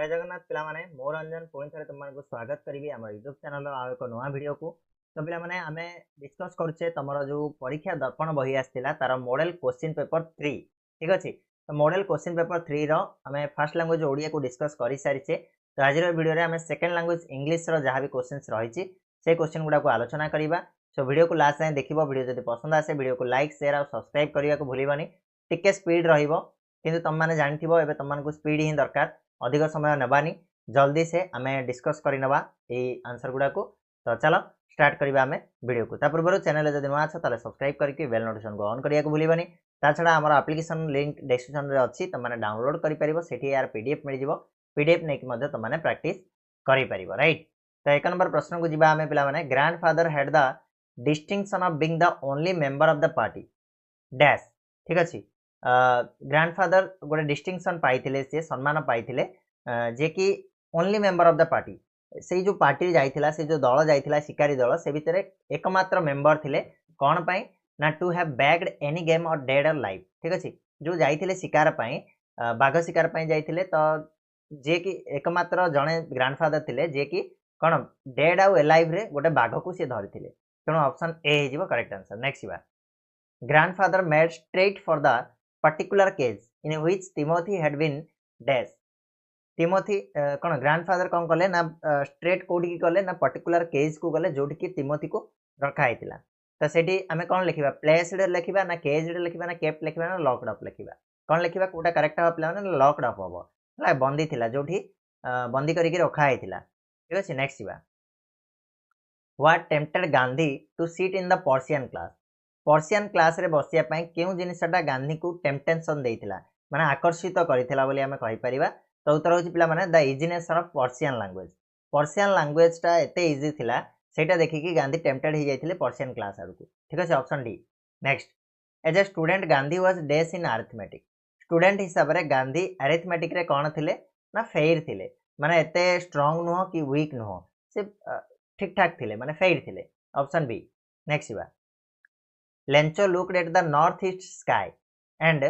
जय जगन्नाथ पिला माने मोर रंजन पुणी थे तुम स्वागत करी आम यूट्यूब चैनल एक नुआ वीडियो को। तो पिला माने आमे डिस्कस करुचे तुम जो परीक्षा दर्पण बही आसाला तार मॉडल क्वेश्चन पेपर 3 ठीक अच्छे। तो मॉडल क्वेश्चन पेपर 3 रो आमे फर्स्ट लैंग्वेज ओडिया को डिस्कस कर सारीचे। तो आज वीडियो रे आमे सेकंड लैंग्वेज इंग्लिश रो जहाँ भी क्वेश्चंस रही से क्वेश्चन गुड़ा को आलोचना करवा। सो वीडियो को लास्ट जाए देखिए। वीडियो जब पसंद आसे वीडियो को लाइक शेयर और सब्सक्राइब करने को भूलनी। टिके स्पीड रहिबो किंतु तुम मैंने जानथिबो एबे तुमको स्पीड ही दरकार अधिक समय नबानी जल्दी से आम डिस्कस करनवा आंसर गुड़ा को। तो चलो स्टार्ट करवा आम वीडियो को। पूर्व चैनल जब नुआ अच्छे तो सब्सक्राइब करके बेल नोटिफिकेशन को ऑन करने को भूलनी। छड़ा आम एप्लिकेशन लिंक डिस्क्रिप्शन में अच्छी तुमने डाउनलोड कर यार पीडीएफ मिल जाव। पीडीएफ नहीं तुमने प्रैक्टिस कर राइट। तो एक नंबर प्रश्न को जीवा आम पे grand father had the distinction of being the only member of the party dash ठीक अच्छे। ग्रैंडफादर गोटे डिस्टिंक्शन पाई सी सम्मान पाई जे कि only member of the party से जो पार्टी जाइथिला से जो दल जाइथिला शिकारी दल से भितर एकमात्र मेंबर थिले कौन पाई ना to have bagged any game or dead or life ठीक अच्छे। जो जाइथिले शिकार पाई बाघ शिकार पाई जाइथिले तो जे कि एकमात्र जड़े ग्रैंडफादर थिले जे कि कौन डेड आउ एलाइव रे गोटे बाघ को सी धरी तेणु ऑप्शन ए हो correct answer. Next bar grandfather made straight for the particular case in which Timothy had been dash Timothy कौन ग्रैंडफादर कौन कले ना स्ट्रेट कोडी की कले ना पर्टिकुलर केज को गले जोटी की तिमोथी को रखा हैतिला। तो सेठी आमे कौन लिखिबा प्लेस्ड लिखिबा ना केज्ड लिखिबा ना केप्ट लिखिबा ना लॉक्ड अप लिखिबा कौन लिखिबा कोटा करेक्ट हो प्लान ना लॉक्ड अप होबो हला बंदी थिला जोठी बंदी करी के रखा हैतिला ठीक अछि। नेक्स्ट बा what tempted Gandhi to sit in the Persian class Persian class रे बसिया पई केउ जिनिसटा गांधी को टेम्पटेशन देइथिला माने आकर्षित करिथिला बोली आमे कहि परिबा। तो उत्तर होछि पिला माने द इजीनेस ऑफ पर्शियन लैंग्वेजटा एते इजी थिला सेटा देखिकी गांधी टेम्प्टेड ही जाइथिले पर्शियन क्लास आडू ठीक अछि option D. Next as a student Gandhi was डेस इन अरिथमेटिक स्टूडेंट हिसाब रे गांधी अरिथमेटिक रे कोन थिले ना फेयर थिले माने एते स्ट्रांग नुह कि वीक नुह से ठीक ठाक थिले माने फेयर थिले ऑप्शन बी। नेक्स्ट बा Lencho looked at the northeast sky and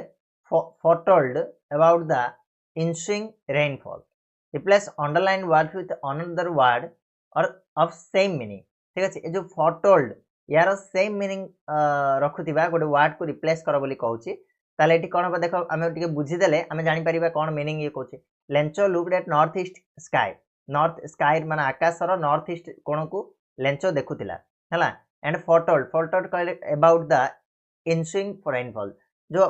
foretold about the ensuing rainfall. Replace underlined word with another word or of same meaning. ठीक है जो foretold यार सेम मीनिंग रखुथिबा गोटे वर्ड को रिप्लेस कर बोली कहूची ताले एठी कोन देखो आमे टिके बुझी देले आमे जानि परिबा कोन मीनिंग ये कहूची। Lencho looked at north east sky north sky माने आकाशर नॉर्थ ईस्ट कोन को लेंचो देखुथिला हला एंड फोरटोल्ड कहले अबाउट द इनसुइंग रेनफॉल जो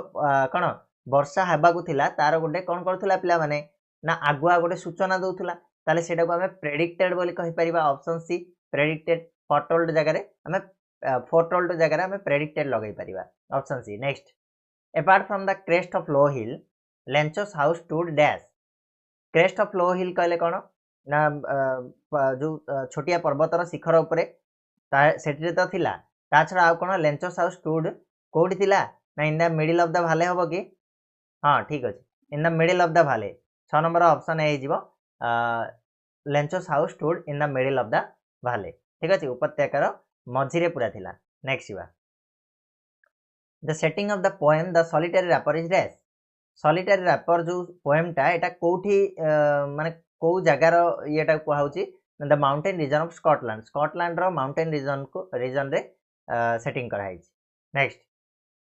कौन वर्षा हेबाकू थिला तार गोटे कौन करथुला पिला माने ना आगुआ गोटे सूचना दउथुला ताले सेटा को हमें प्रेडिक्टेड बोली कहि परिबा ऑप्शन सी प्रेडिक्टेड फोरटोल्ड जगह रे हमें फोरटोल्ड जगह रे हमें प्रेडिक्टेड लगै परिबा option C. Next apart from the crest of low hill Lencho's house stood dash crest of low hill कहले कौन ना जो छोटिया पर्वतर शिखर उपरे सेठी तो थिला ता छड़ा आ कोन लेंचोस हाउस स्टूड कोडी थिला ना in the middle of the valley होबो कि हां ठीक अछि in the middle of the valley 6 number option A हिजिबो Lencho's house stood in the middle of the valley ठीक अछि उपत्यकार मझिरे पूरा थिला। नेक्स्ट बा the setting of the poem the solitary reaper is dash solitary reaper जो poem टा एटा कोठी माने को जगार येटा को हाउची the mountain region of Scotland row mountain region रे सेटिंग करा है। Next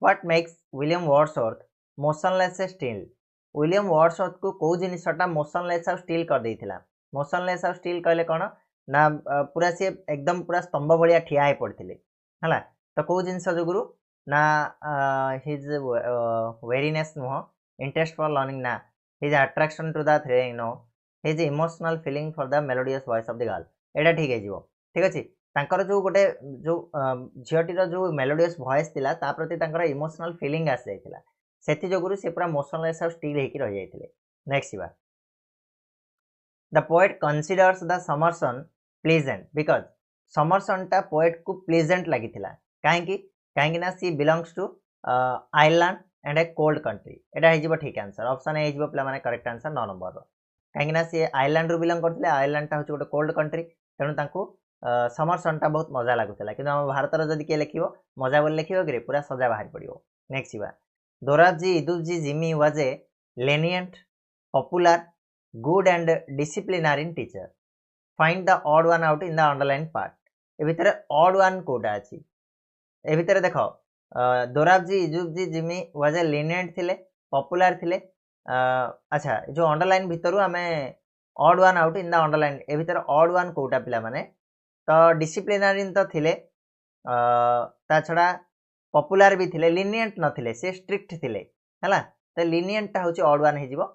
what makes William Wordsworth motionless steel William Wordsworth को को जिनिसटा मोशनलेस और स्टील कर देइथिला मोशनलेस और स्टील कहले कोन ना पूरा से एकदम पूरा स्तंभ भलिया ठिया हे पड़थिले हला तो को जिनिस जोगुरु ना his weariness no interest for learning ना his attraction to the thrilling no his emotional feeling for the melodious voice of the girl एटा ठीक है जीवो ठीक अछि तांकर जो गोटे जो झियोटीर जो मेलोडियस वॉइस थिला ता प्रति तांकर इमोशनल फीलिंग आस जाइथिला सेति जोगुरु से पूरा मोशनलेस और स्टील हेकी रह जाइथिले। नेक्स्ट बा the poet considers the summer sun pleasant because summer sun टा पोएट को प्लीजेंट लागिथिला काहेकि ना she belongs to Ireland and a cold country एटा हेजिबो ठीक आंसर ऑप्शन ए हेजिबो प्ला माने करेक्ट आंसर 9 नंबर रो कहीं सी आयरलैंड रू बिलंग करते आयरलैंड टा गोटे कोल्ड कंट्री तेणु समर सन टा बहुत मजा लगुला कि भारत जदि किए लिख मजा बोली लिख कि पूरा सजा बाहर पड़ो। नेक्स्ट बा Dorabji Edulji Jimmy was a lenient popular good and disciplinarian teacher. Find the odd one out in the underlined part. ए भितर odd one कोटा अछि ए भितर देखो दोराबजी इजुबजी जिमी वाज ए lenient थिले पॉपुलर थिले अच्छा जो अंडरलाइन भितरु आमे odd one out in the underline ए भितर odd one कोटा पिला माने तो डिसिप्लिनारियन तो थिले ता छडा पॉपुलर भी थिले lenient न थिले से स्ट्रिक्ट थिले हला तो lenient ता होची odd one हे जिवो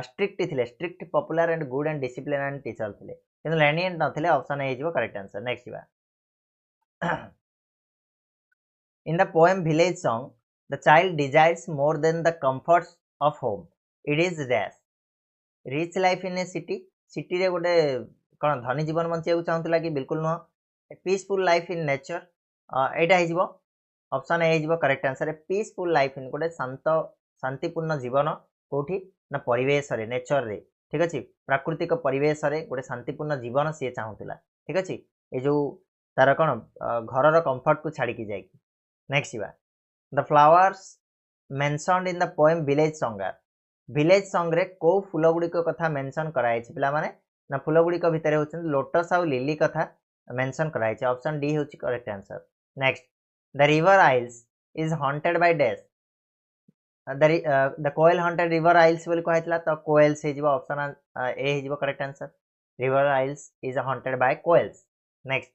स्ट्रिक्ट थिले strict popular and good and disciplinarian teacher थिले किंतु lenient न थिले ऑप्शन ए जिवो करेक्ट आंसर नेक्स्ट जिवा In the poem Village Song, the child desires more than the comforts of home. It is dash. Rich life in a city. City रे गोटे कौन धनी जीवन बंचिया को चाहूँला कि बिल्कुल नुह. Peaceful life in nature. एटा है जीवो. ऑप्शन ए जीवो करेक्ट आंसर है peaceful life in गोटे शांतिपूर्ण जीवन कोठी ना परिवेश रे नेचर रे ठीक अछि प्राकृतिक परिवेश रे गोटे शांतिपूर्ण जीवन से चाहूँला ठीक अछि ए जो तार कौन घर रो कंफर्ट को छाड़ी की जाएगी next Eva the flowers mentioned in the poem village song village song रे को फूल गुडी को कथा मेंशन कराई छि पिला माने ना फूल गुडी को भितरे होछन लोटस आ लिली कथा मेंशन कराई छि ऑप्शन डी होछि correct answer next the river isles is haunted by dash the koel haunted river isles बोली कहैतला तो कोयल्स हे जिवो ऑप्शन ए हे जिवो correct answer river isles is haunted by koels next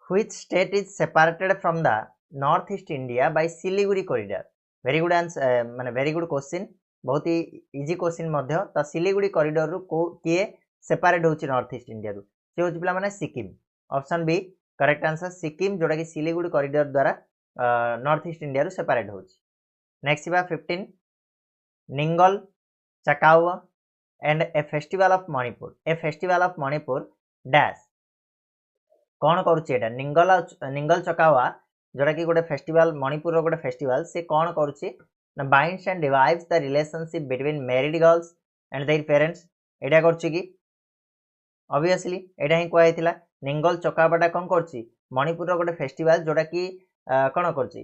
Which state is separated from the northeast India by Siliguri corridor? Very good answer, माने very good question. बहुत ही easy question मध्य तो Siliguri corridor रु को किए separate होची north east India रु से होची पिला माने Sikkim option B correct answer Sikkim जोड़ा कि सिलीगुड़ी कॉरिडोर द्वारा नॉर्थ ईस्ट इंडिया रु सेपरेट होची नेक्स्ट बा 15 Ningol Chakouba and a festival of Manipur dash कौन करुचे एटा निंगल चकावा जोड़ा कि गोटे फेस्टिवल मणिपुर रो गोटे फेस्टिवल से कौन करुचे ना binds and divides the relationship between married girls and their parents एटा करछि कि ऑब्वियसली एटा ही कहै थिला निंगल चकावाटा कौन करछि मणिपुर रो गोटे फेस्टिवल जोड़ा कि कौन करछि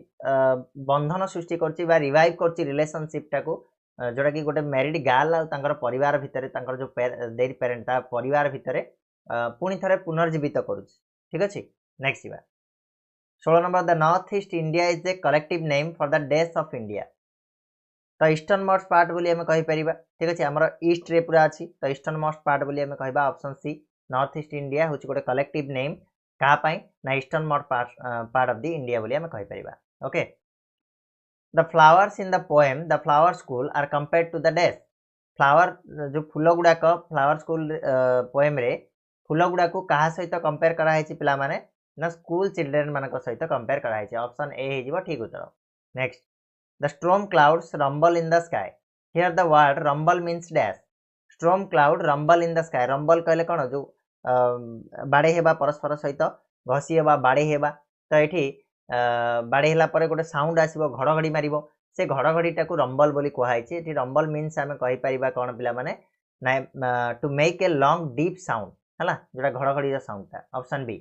बंधन सृष्टि करछि बा रिवाइव करछि रिलेशनशिप टाको जोड़ा कि गोटे मैरिड गर्ल आ तांकर परिवार भितरे तांकर जो देयर पेरेंट ता परिवार भितरे पुणी थरे पुनर्जीवित करुछि ठीक अछि next Eva 16 number the north east India is a collective name for the death of India तो ईस्टर्न मोस्ट पार्ट बोली हमें कहि परिबा ठीक अछि हमर ईस्ट रे पूरा अछि तो ईस्टर्न मोस्ट पार्ट बोली हमें कहबा option C north east India होछि गोटे कलेक्टिव नेम का पई ना eastern most part of the India बोली हमें कहि परिबा okay the flowers in the poem the flower school are compared to the death flower जो फूल गुडा को फ्लावर स्कूल पोएम रे फूल गुडा को कहा सहित कंपेयर करा है पिला माने ना स्कूल चिल्ड्रेन मानक सहित कंपेयर करा है ऑप्शन ए हे जिवो ठीक उत्तर next the storm clouds rumble in the sky here the word rumble means dash storm cloud rumble in the sky rumble कहले कोन जो बाडे हेबा परस्पर सहित घसी हेबा बाडे हेबा तो एठी बाडे हेला परे गोटे साउंड आसीबो घड़घड़ी मारिबो से घड़घड़ीटा को रंबल बोली कहै छै एठी रंबल मींस हमें कहि परिबा कोन पिला माने to make a long deep sound हला जोड़ा घड़घड़ी साउंड था ऑप्शन बी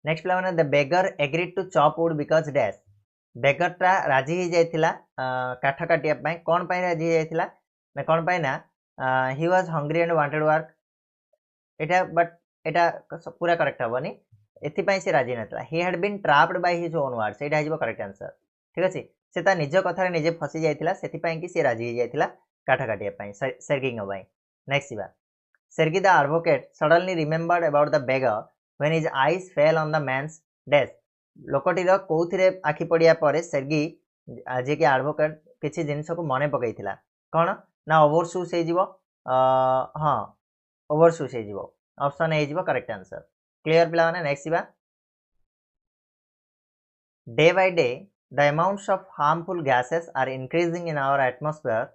नेक्स्ट पिला माने the beggar agreed to chop wood because dash beggar टा राजी ही जायतिला काठ काटिया पय कोन पय राजी ही जायतिला ना कोन पय ना he was hungry and wanted work एटा बट एटा पूरा करेक्ट हबनी एथि पय से राजी नतला he had been trapped by his own words एटा हिजो करेक्ट आंसर ठीक अछि से ता निज कथा रे निजे फसी जायतिला सेथि पय कि से राजी ही जायतिला काठ काटिया पय सर्गिंग पय नेक्स्ट बा Sergi the advocate suddenly remembered about the beggar when his eyes fell on the man's desk. लोकटी रो कोउथिरे आखि पड़िया परे सेर्गी जे के एडवोकेट किछि जिंस को मने पकैथिला कोन ना ओवरशूज हे जिवो हां ओवरशूज हे जिवो ऑप्शन ए जिवो करेक्ट आंसर क्लियर पिला माने नेक्स्ट बा day by day the amounts of harmful gases are increasing in our atmosphere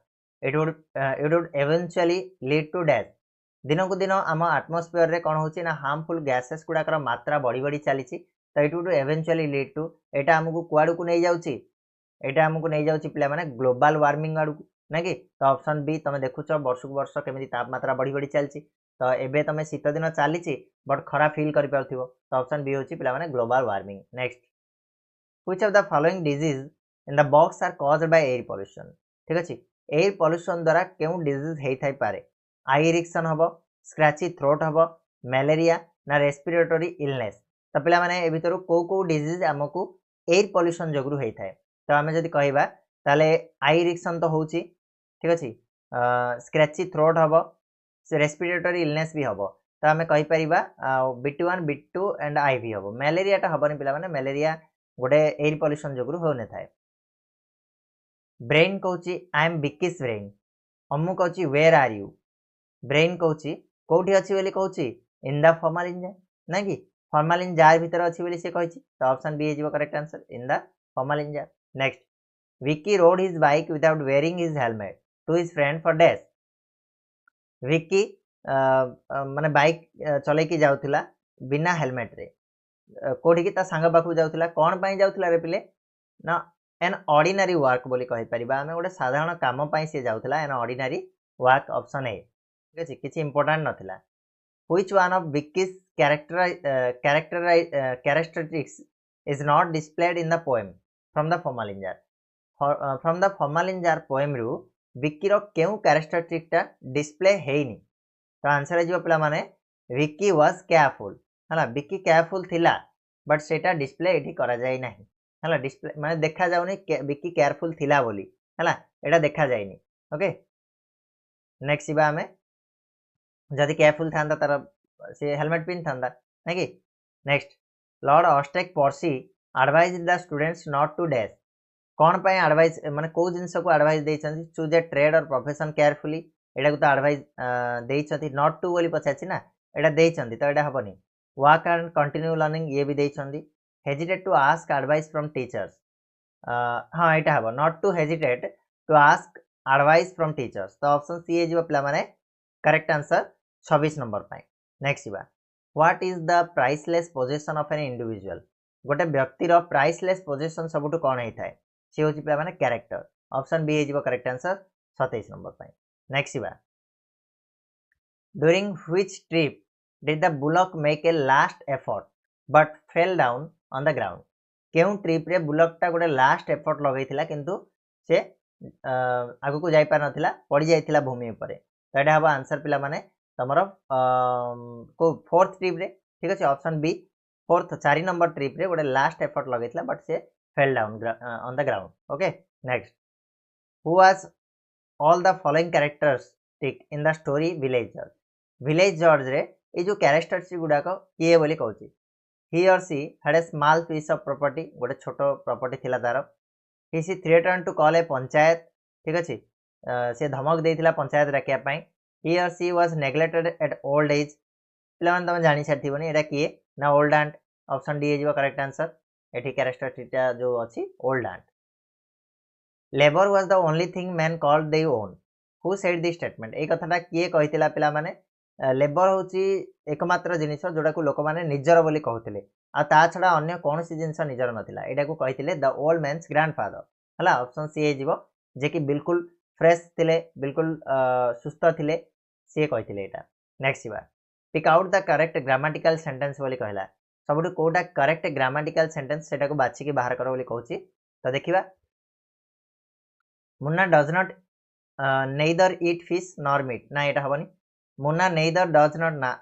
it would eventually lead to death दिन को दिन आम आटमोस्फियर रे कौन होची ना हार्मफुल गैसेस गुड़ाकर मात्रा बढ़ी बढ़ी चली तो it would eventually lead to एटा हमको कुआडू को नहीं जाउची एटा हमको नहीं जाउची पिला माने ग्लोबल वार्मिंग आडू ना कि तो ऑप्शन बी तमे देखुछ वर्ष को वर्ष केमिति तापमात्रा बढ़ी बढ़ी चलची तो एबे तमे शीत दिन चलीची बट खरा फील करि पाउथिबो तो ऑप्शन बी होची पिला माने global warming next which of the following disease in the box are caused by air pollution ठीक अछि एयर पॉल्यूशन द्वारा क्यों डिजीज हेई थाई पारे आई इरिक्शन हबो स्क्रैची थ्रोट हबो मैलेरिया ना रेस्पिरेटरी इलनेस तो पिला माने ए भितर को डिजीज हमकु एयर पॉल्यूशन जगरु हेई थाए तो आमे जदी कहबा ताले आई इरिक्शन तो होउची ठीक अछि स्क्रैची थ्रोट हबो रेस्पिरेटरी इलनेस भी हबो तो आमे कहि परिबा B1 B2 एंड IV हबो मैलेरिया टा हबनी पिला माने मैलेरिया गोटे एयर पॉल्यूशन जगरु हो न थाए ब्रेन कहूची I am Vicky's brain Ammu कहूची वेयर आर यू ब्रेन कहूची कोठी अछि बोली कहूची इन द फॉर्मालिन जार ना कि फॉर्मालिन जार भीतर अछि बोली से कहूची तो option B is correct answer in the formalin jar next Vicky rode his bike without wearing his helmet to his friend for dash Vicky माने बाइक चले की जाउथिला बिना हेलमेट रे कोठी की ता सांग पाखु जाउथिला कोन पई जाउथिला रे पिले ना एन ऑर्डिनरी वर्क बोली कहि परिबा हमें गोटे साधारण काम पई से जाउथिला an ordinary work option A ठीक अछि किछि इंपोर्टेंट नथिला which one of Vicky's characteristics is not displayed in the poem from the formalin jar from the formalin jar poem रु विकी रो केउ कैरेक्टरिस्टिक टा डिस्प्ले हेइनी तो आंसर जो पिला माने विकी वाज केयरफुल हला विकी केयरफुल थिला बट सेटा डिस्प्ले एठी करा जाय नाही हला डिस्प्ले माने देखा जाउनी विकी केयरफुल थिला बोली हला एटा देखा जायनी ओके नेक्स्ट इबा हमें जदि केयरफुल थांदा तार से हेलमेट पिन थांदा नै कि next lord Eustace Percy advise the students not to dash कौन पाए एडवाइस माने को जिंस को एडवाइस देइछन choose a trade or profession carefully एटा को तो एडवाइस देइछथि नॉट टू बोली पछाछि ना एटा देइछन्ति तो एटा हबनी वर्क एंड कंटिन्यू लर्निंग ये भी देइछन्ति hesitate to ask advice from teachers हां एटा हबो not to hesitate to ask advice from teachers तो ऑप्शन सी ए जो पिला माने करेक्ट आंसर 26 नंबर पाए नेक्स्ट बा what is the priceless position of an individual गोटे व्यक्ति रो प्राइसलेस पोजीशन सबुटु कोन हेइ थाए से होची पिला माने character option B is correct answer 27 number पाए नेक्स्ट बा during which trip did the bullock make a last effort but fell down on the ground केउ ट्रिप रे बुलक टा गोटे लास्ट एफर्ट लगैथिला किंतु से आगु को जाई पार नथिला पड़ी जाइथिला भूमि ऊपर तो एटा हबा आंसर पिला माने तमरो को फोर्थ ट्रिप रे ठीक अछि option B fourth 4 number trip रे गोटे लास्ट एफर्ट लगैथिला बट से fell down on the ground okay next who was all the following characteristic in the story village george रे ए जो कैरेक्टरिस्टिक गुडा को किए बोली कहउची he or she had a small piece of property गोटे छोटो property थिला तार he she threatened to call a panchayat ठीक अछि से धमक देइथिला पंचायत राखिया पई he or she was neglected at old age पिलान तमे जानि छथिबनी एटा किए ना old aunt option D is correct answer एठी कैरेक्टरिस्टिक जो अछि old aunt labour was the only thing man called they own who said this statement ए कथाटा किए कहितिला पिला माने लेबर होची एकमात्र जिनिस जोडा को लोक माने निजर बोली कहउतिले आ ता छडा अन्य कोनसी जिनिस निजर नथिला एडा को कहितिले द ओल्ड मैन्स ग्रैंडफादर हला ऑप्शन सी ए जीवो जे कि बिल्कुल फ्रेश थिले बिल्कुल सुस्त थिले से कहितिले एटा नेक्स्ट बा pick out the correct grammatical sentence बोली कहला सबुठ कोटा करेक्ट ग्रामेटिकल सेंटेंस सेटा को बाछि के बाहर करो बोली कहउची तो देखिबा Munna does not neither eat fish nor meat ना एटा हबनी मुन्ना नेदर डज नॉट ना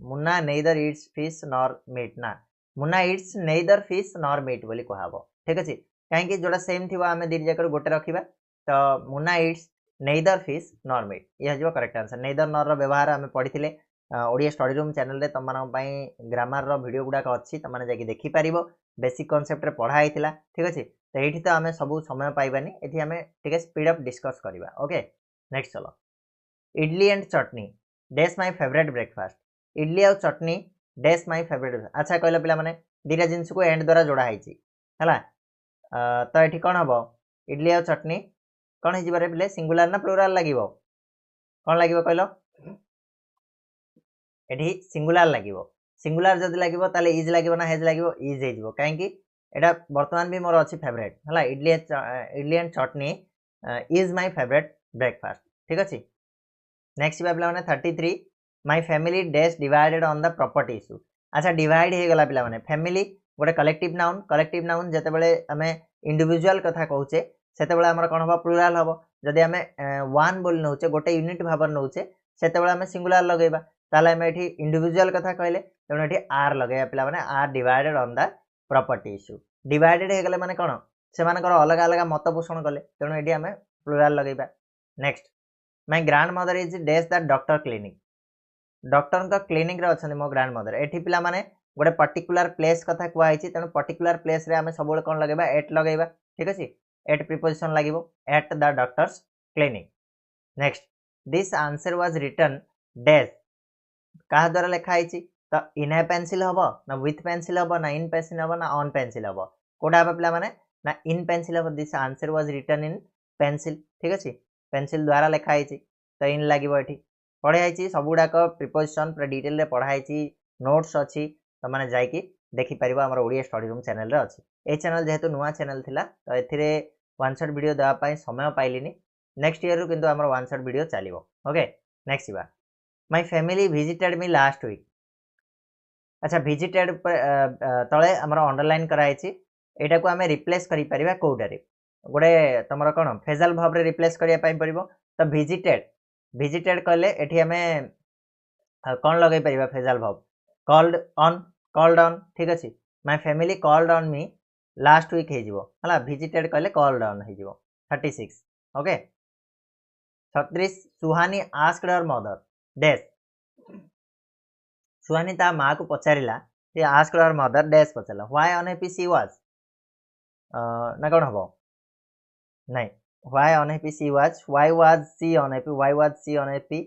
Munna neither eats fish nor meat ना Munna eats neither fish nor meat बोली कहबो ठीक अछि काहे कि जोडा सेम थिबा हमें दी जाकर गोटे रखिबा तो मुन्ना eats neither fish nor meat यह जो करेक्ट आंसर नेदर नॉर रो व्यवहार हमें पढिथिले ओडिया स्टडी रूम चैनल रे तमन पई ग्रामर रो वीडियो गुडा का अछि तमने जाकी देखि परिबो बेसिक कांसेप्ट रे पढा आइथिला ठीक अछि तो एठी तो हमें सब समय पाइबानी एठी हमें ठीक है स्पीड अप डिस्कस करबा ओके नेक्स्ट चलो idli and chutney dash my favourite breakfast idli और चटनी डैश माय फेवरेट अच्छा कहला पिला माने दीटा जिंस को एंड द्वारा जोड़ा आइछि हला तो एठी कोन हबो इडली और चटनी कोन हि जिबारे पिले सिंगुलर ना प्लुरल लागिवो कोन लागिवो कहलो एठी सिंगुलर लागिवो सिंगुलर जदि लागिवो ताले इज लागिवो ना हेज लागिवो इज हेजिवो काहे कि एटा वर्तमान भी मोर अछि फेवरेट हला idli and chutney is my favourite breakfast ठीक अछि नेक्स्ट पिला माने 33 my family dash divided on the property issue अच्छा डिवाइड हे गला पिला माने फैमिली गोटे कलेक्टिव नाउन जते बेले हमें इंडिविजुअल कथा कहूचे सेते बेले हमर कोन हबो प्लुरल हबो जदि आम 1 बोली नौचे गोटे यूनिट भाव नौचे से आम सिंगुलर लगेबा ताले आम एठी इंडिविजुअल कथा कहले तेणु एठी आर लगेबा पिला माने are divided on the property issue divided हे गले माने कोन से मानकर अलग अलग मत पोषण कले तेणु एठी आम प्लुराल लगेबा next my grandmother is dash the doctor clinic doctor का क्लिनिक रे अछन मो ग्रैंडमदर एठी पिला माने गोटे पर्टिकुलर प्लेस कथा कुआ आइछि तेणु पर्टिकुलर प्लेस रे आम सब कोन लगेबा एट लगेबा ठीक अछि एट प्रीपोजिशन लागिवो at the doctor's clinic next this answer was written dash कहा द्वारा लिखा आइछि तो इन ए पेंसिल हबो ना विथ पेंसिल हबो ना इन पेंसिल हबो ना ऑन पेंसिल हबो कोडा हबो पिला माने ना इन पेंसिल हबो this answer was written in pencil ठीक अछि पेंसिल द्वारा लिखा आइछि तो इन लागिवो एठी पढ़े आइछि सबुडाक प्रीपोजिशन पूरा डिटेल रे पढ़ा आइछि नोट्स अछि तो माने जाई कि देखि परिबो हमर ओडिया स्टडी रूम चैनल रे अछि ए चैनल जेहेतु नुवा चैनल थिला तो एथिरे वन शॉट वीडियो देवा पई समय पाइलिनी नेक्स्ट ईयर रु किंतु हमर वन शॉट वीडियो चलिबो ओके नेक्स्ट बा my family visited me last week अच्छा विजिटेड तळे हमर अंडरलाइन कराइछि एटा को हमें रिप्लेस करि परिबा कोडारे गोटे तमरो कोन फेजल भाव रे रिप्लेस करिया पई परिबो तो विजिटेड विजिटेड कहले एठी हमें कोन लगै परिबा फेजल भाव कॉल्ड ऑन ठीक अछि my family called on me last week हे जिवो हला विजिटेड कहले कॉल्ड ऑन हे जिवो 36 okay 36 Suhani asked her mother dash Suhani ता माँ को पचारिला she asked her mother dash पचारला व्हाई अनहैप्पी शी वाज ना कोन हबो नहीं why unhappy she was why was she unhappy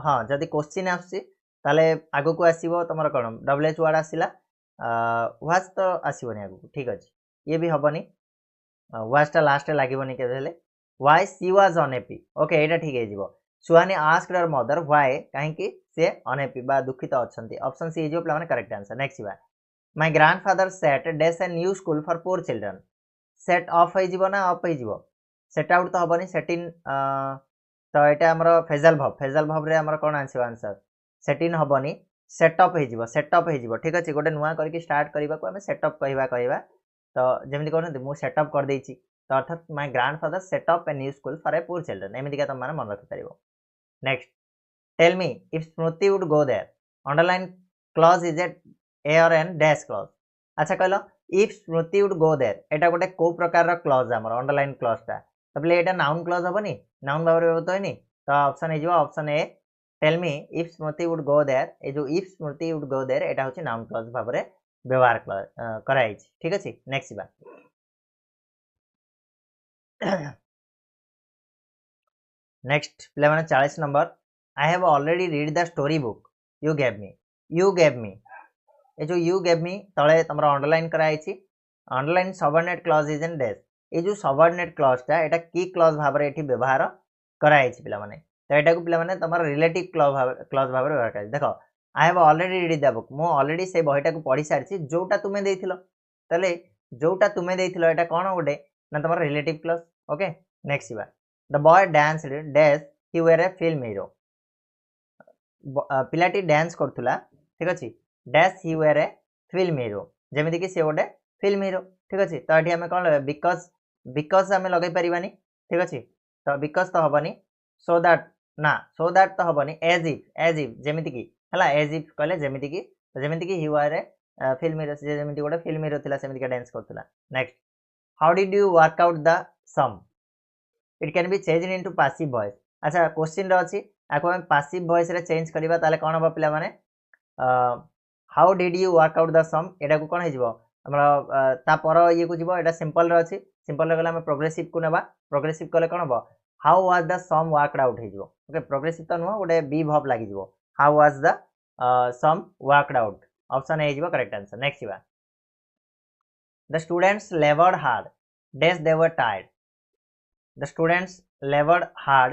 हां जदी क्वेश्चन आसी ताले आगो को आसीबो तमर कोन डब्ल्यूएच वर्ड आसीला वाज तो आसीबोनी आगो ठीक अछि ये भी हबनी वाज ता लास्ट लागिबोनी के देले why she was unhappy okay एटा ठीक हे जिवो सुहानी आस्क्ड हर मदर व्हाई काहे कि से अनहैप्पी बा दुखित अछंती ऑप्शन सी जो प्लान करेक्ट आंसर नेक्स्ट बा my grandfather set dash a new school for poor children set off हे जिवो ना अप हे जिवो सेट आउट तो हबनी सेट इन तो एटा हमर फेजल भाव रे हमर कोन आंसर आंसर सेट इन हबनी सेटअप हे जिवो ठीक अछि गोटे नुवा करके स्टार्ट करबा को हमें सेटअप कहबा तो जेमिति कहनते मु सेटअप कर देछि तो अर्थात my grandfather set up a new school for a poor children एमिति का तमाने मन रखि परिबो next tell me if Smriti would go there underline clause is a or an dash clause अच्छा कहलो if Smriti would go there एटा गोटे को प्रकार रो क्लॉज हमर अंडरलाइन क्लॉज ता तबले एटा नाउन क्लॉज हबनी नाउन भाव रे होतो हेनी तो ऑप्शन हे जिवो option A tell me if Smriti would go there ए जो if Smriti would go there एटा होची नाउन क्लॉज भाव रे व्यवहार कराई छी ठीक अछि नेक्स्ट बा नेक्स्ट प्ले माने 40 number I have already read the story book you gave me ए जो यू गेव मी तळे तमरा अंडरलाइन कराई छी underline subordinate clause is in dash ए जो सबऑर्डिनेट क्लॉज ता एटा की क्लॉज भाव रे एठी व्यवहार कराई छी पिला माने तो एटा को पिला माने तमरा रिलेटिव क्लॉज भाव रे व्यवहार कराई देखो आई have already read the book मो ऑलरेडी से बहिटा को पढी सारछि जोटा तुमे देइथिलो तले जोटा तुमे देइथिलो एटा कोन गोटे ना तमरा रिलेटिव क्लॉज ओके नेक्स्ट बा the boy danced dash he were a film hero पिलाटी डांस करथुला ठीक अछि dash he were a film hero जेमिति कि से गोटे फिल्म हीरो ठीक अछि तो एठी हमें कोन लगे बिकॉज़ हमें लगै परिबानी ठीक अछि तो बिकॉज़ तो हबनी सो दैट तो हबनी एज इफ जेमिति कि हला एज इफ कहले जेमिति कि he were a film hero जेमिति गोटे फिल्म हीरो थिला सेमिति का डांस करथुला next how did you work out the sum it can be changed into passive voice अच्छा क्वेश्चन रे अछि आको हम पैसिव वॉइस रे चेंज करबा ताले कोन हो पिला माने how did you work out the sum एटा को कोन हे जिवो हमरा ता पर ये को जिवो एटा सिंपल रे अछि सिंपल रे गला हम प्रोग्रेसिव को नेबा प्रोग्रेसिव कले कोन हो how was the sum worked out हे जिवो ओके प्रोग्रेसिव तो नो गोटे बी भाव लागि जिवो how was the sum worked out option A हे जिवो करेक्ट आंसर नेक्स्ट बा the students laboured hard dash they were tired the students labored hard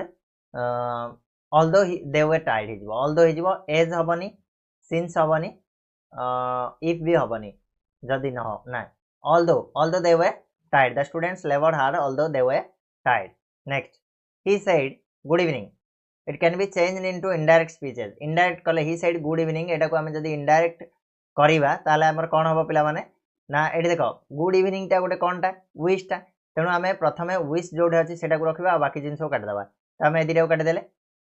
although they were tired hijibo although hijibo as habani since habani if भी habani jodi no na although they were tired the students labored hard although they were tired next he said good evening it can be changed into indirect speeches indirect kale he said good evening eta को हम जदी indirect करिबा ताले हमर कोन होबो पिला माने ना एठी देखो गुड इवनिंग ता गोटे कोनटा विश ता तेणु आम प्रथम विश जो अच्छी से रखा बाकी जिन काटिदेवा तो आम दुटा को काटिदेले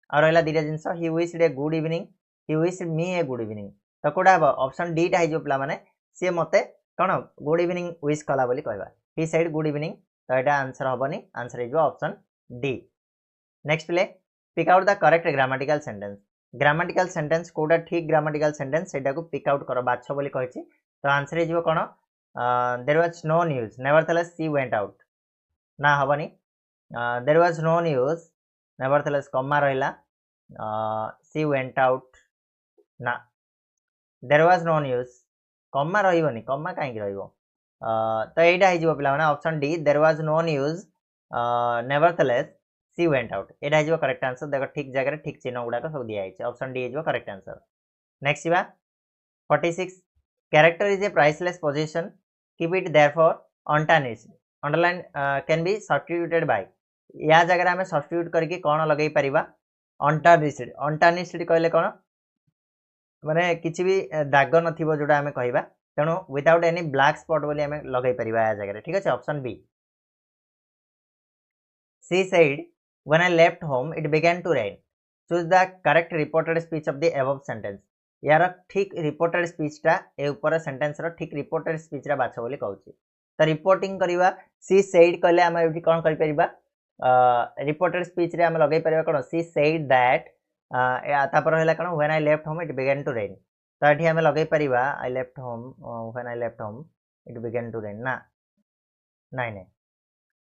आ रहा दुटा जिन हि विश्ड ए गुड इवनिंग हि wished me a good evening तो कौटा हम ऑप्शन डी टा हो पे सी मत कौन गुड इवनिंग विश कला कहवा हि सेड गुड इवनिंग तो यहाँ आंसर हेनी आंसर हो ऑप्शन डी नेक्स्ट प्ले pick out the correct grammatical sentence कोटा ठीक ग्रामाटिकल सेंटेंस सेटा को पिक आउट कर बाछ बोली कहिछि तो आंसर हो कौन there was no news nevertheless she went out ना हबनी there was no news nevertheless comma रहिला सी वेंट आउट ना there was no news comma रहिबनी कमा काहे रहिबो तो एटा हिजो पिला माने option D there was no news nevertheless she went out एटा हिजो करेक्ट आंसर देखो ठीक जगह ठीक चिन्ह गुडाक सब दिया है ऑप्शन डी हिजो करेक्ट आंसर नेक्स्ट बा 46 character is a priceless position keep it therefore untarnished underline can be substituted by या जगह आम सब्स्टिट्यूट करके कौन लगे पारिबा अनटार्निश्ड कहले कौन माने किछि भी दाग नथिबो जोडा आमे कहबा तेणु विदाउट एनी ब्लैक स्पॉट बोली आमे लगे पारिबा या जगह ठीक है option B C said When I left home, it began to rain. Choose the correct reported speech of the above sentence. यार ठीक रिपोर्टेड स्पीच टा ए ऊपर सेंटेंस रो ठीक रिपोर्टेड स्पीच रा बाछ बोली कहउची तो रिपोर्टिंग करबा सी सेड कहले हम एठी कोन करि परिबा रिपोर्टेड स्पीच रे हम लगै परिबा कोन सी सेड दैट तापर हैला कोन when I left home it began to rain तो एठी हम लगै परिबा I left home when I left home it began to rain ना नाही नाही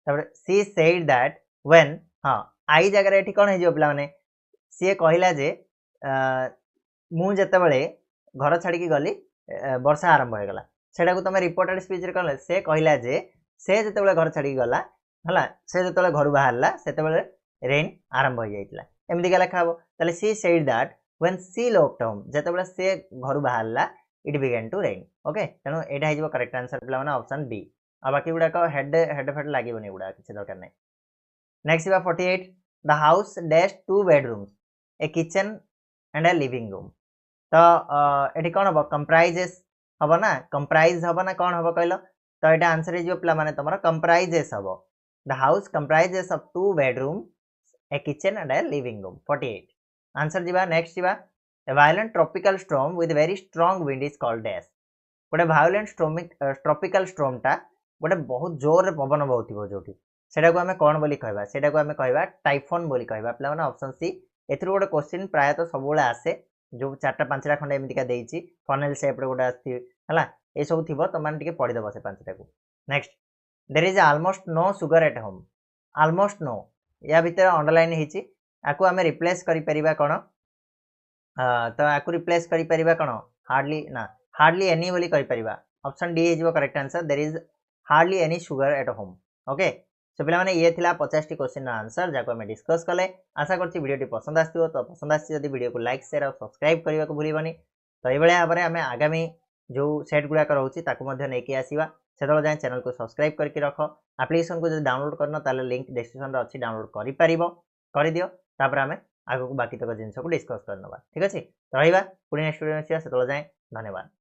तापर सी सेड दैट व्हेन हाँ आई जगह ये कौन हो पे सी कहला जे मु जिते घर छाड़ी गली वर्षा आरंभ हो गला सेटा को तुम रिपोर्टेड स्पीच रे कहले से कहला जे से जिते घर छाड़ी गला हला से जिते घर बाहरला सेते रेन आरंभ हो जाइतला एमदी का लिखा हो ताले she said that when she left home जिते से घर बाहरला it began to rain okay तेणु एटा हो करेक्ट आंसर पे ऑप्शन बी आ बाकी गुडाक हेड फेड लगे गुड़ा किसी दरकार नहीं next 48 the house dash 2 bedrooms a kitchen and a living room तो ये कौन हम कंप्राइजेस हम ना कंप्राइज हम ना कौन हम कहल तो ये आंसर हो पे माने तुम कंप्राइजेस हम the house comprises of 2 bedrooms a kitchen and a living room 48 answer जीवा नेक्स्ट जीवा ए violent tropical storm with very strong wind is called dash गोटे वायलेंट ट्रॉपिकल स्टॉर्म टा गोटे बहुत जोर पवन बहुथिबो जोठी सेटा को आमे कौन बोली कहबा सेटा को आमे कहबा टाइफोन बोली कहबा पिला माने ऑप्शन सी एथरो गोटे क्वेश्चन प्राय तो सब बेले आसे जो 4टा 5टा खंडे एमतिका देइची फनेल शेप रे गोटे आस्ती हला ए सब थिबो त माने टिके पढि दबो से 5टा को next there is almost no sugar at home almost no या भीतर अंडरलाइन हिची आकु आमे रिप्लेस करि परिबा कोन तो आकु रिप्लेस करि परिबा कोन हार्डली एनी बोली करि परिबा option D is correct answer there is hardly any sugar at home okay so पे मैंने ये थिला 50 क्वेश्चन आंसर जहाँ आम डिस्कस कले आशा करछि वीडियो पसंद आसो तो पसंद आदि वीडियो को लाइक शेयर और सब्सक्राइब करने को भूलबनी तो ये भाव में आम आगामी जो सेट गुड़ाक रोचे नहीं आसवा से जाए चैनल को सब्सक्राइब करके रख एप्लिकेशन को जो डाउनलोड करना ताले लिंक डिस्क्रिप्शन रे अच्छी डाउनलोड कर दियो तापर आम आगक बाकी तक जिन को डिस्कस करना ठीक अच्छे तो रहा पुणी नेक्स्ट वीडियो से जाए धन्यवाद।